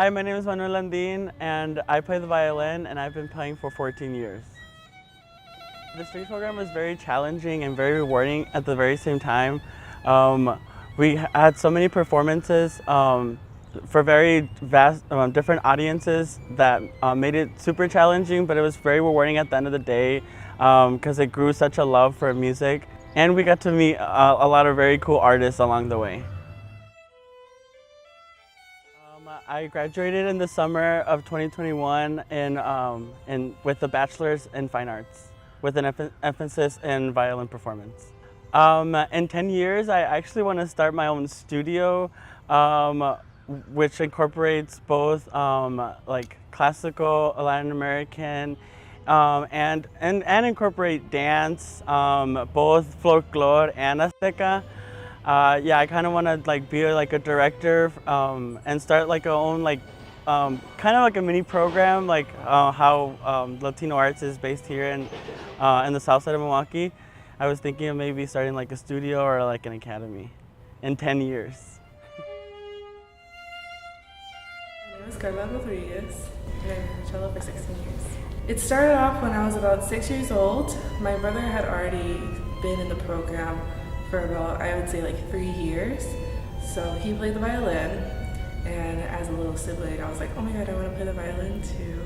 Hi, my name is Manuel Landin, and I play the violin, and I've been playing for 14 years. The strings program was very challenging and very rewarding at the very same time. We had so many performances for very vast, different audiences that made it super challenging, but it was very rewarding at the end of the day because it grew such a love for music, and we got to meet a lot of very cool artists along the way. I graduated in the summer of 2021 with a bachelor's in fine arts with an emphasis in violin performance. In 10 years, I actually want to start my own studio, which incorporates both like classical, Latin American, and incorporate dance, both folklore and Azteca. Yeah, I kind of want to like be like a director and start like a own like kind of like a mini program like how Latino Arts is based here in the south side of Milwaukee. I was thinking of maybe starting like a studio or like an academy in 10 years. My name is Carla Rodriguez, and I've been in cello for 16 years. It started off when I was about 6 years old. My brother had already been in the program for about, I would say, like 3 years. So he played the violin, and as a little sibling, I was like, oh my god, I want to play the violin too.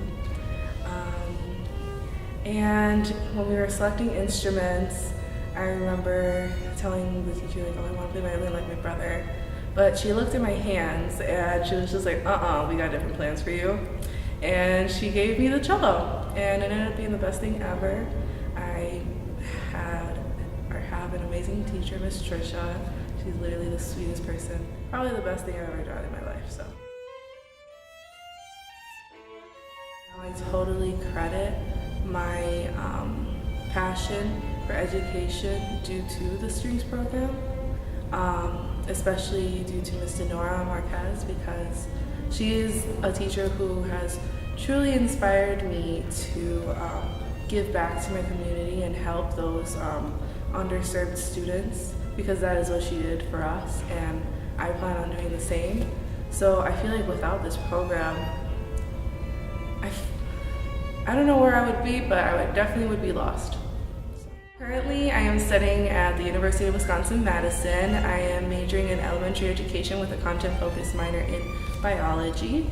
And when we were selecting instruments, I remember telling the teacher, like, oh, I want to play violin like my brother. But she looked at my hands, and she was just like, we got different plans for you. And she gave me the cello, and it ended up being the best thing ever. I have an amazing teacher, Miss Trisha. She's literally the sweetest person. Probably the best thing I've ever done in my life, so. I totally credit my passion for education due to the strings program, especially due to Miss Denora Marquez, because she is a teacher who has truly inspired me to give back to my community and help those underserved students, because that is what she did for us, and I plan on doing the same. So I feel like without this program, I don't know where I would be, but I definitely would be lost. Currently, I am studying at the University of Wisconsin-Madison. I am majoring in elementary education with a content-focused minor in biology.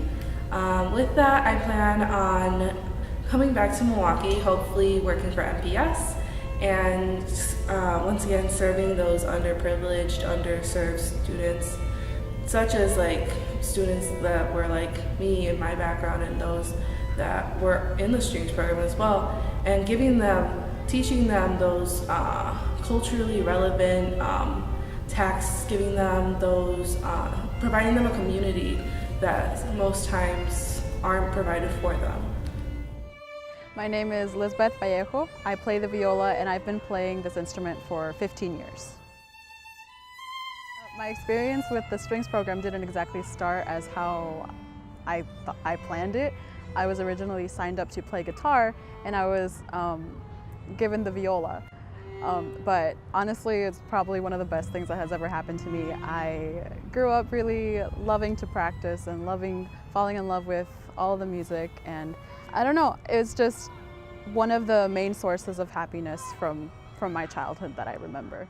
With that, I plan on coming back to Milwaukee, hopefully working for MPS, and once again serving those underprivileged, underserved students, such as like students that were like me in my background and those that were in the strings program as well, and teaching them those culturally relevant texts, giving them those, providing them a community that most times aren't provided for them. My name is Lisbeth Vallejo. I play the viola, and I've been playing this instrument for 15 years. My experience with the strings program didn't exactly start as how I planned it. I was originally signed up to play guitar, and I was given the viola. But honestly, it's probably one of the best things that has ever happened to me. I grew up really loving to practice and falling in love with all the music, and I don't know, it's just one of the main sources of happiness from my childhood that I remember.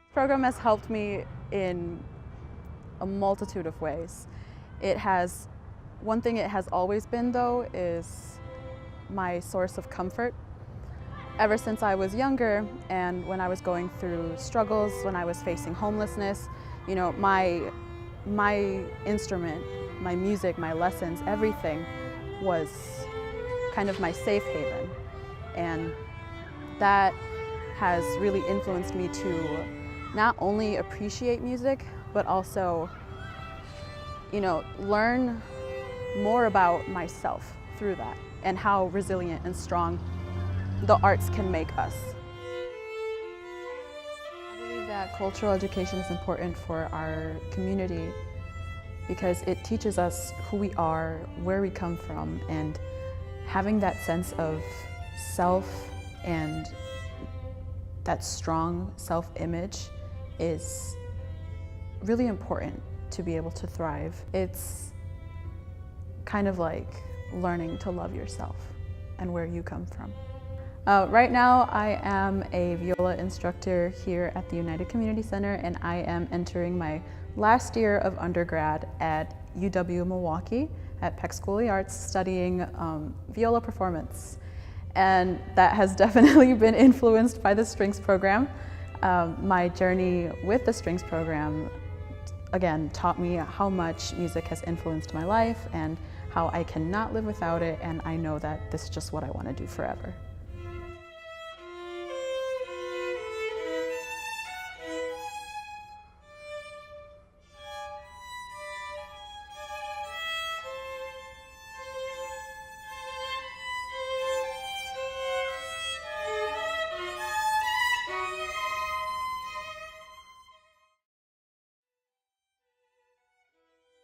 The program has helped me in a multitude of ways. One thing it has always been, though, is my source of comfort. Ever since I was younger, and when I was going through struggles, when I was facing homelessness, you know, my instrument, my music, my lessons, everything was kind of my safe haven. And that has really influenced me to not only appreciate music, but also, you know, learn more about myself through that and how resilient and strong the arts can make us. I believe that cultural education is important for our community because it teaches us who we are, where we come from, and having that sense of self and that strong self-image is really important to be able to thrive. It's kind of like learning to love yourself and where you come from. Right now, I am a viola instructor here at the United Community Center, and I am entering my last year of undergrad at UW-Milwaukee at Peck School of the Arts, studying viola performance. And that has definitely been influenced by the strings program. My journey with the strings program, again, taught me how much music has influenced my life and how I cannot live without it, and I know that this is just what I want to do forever.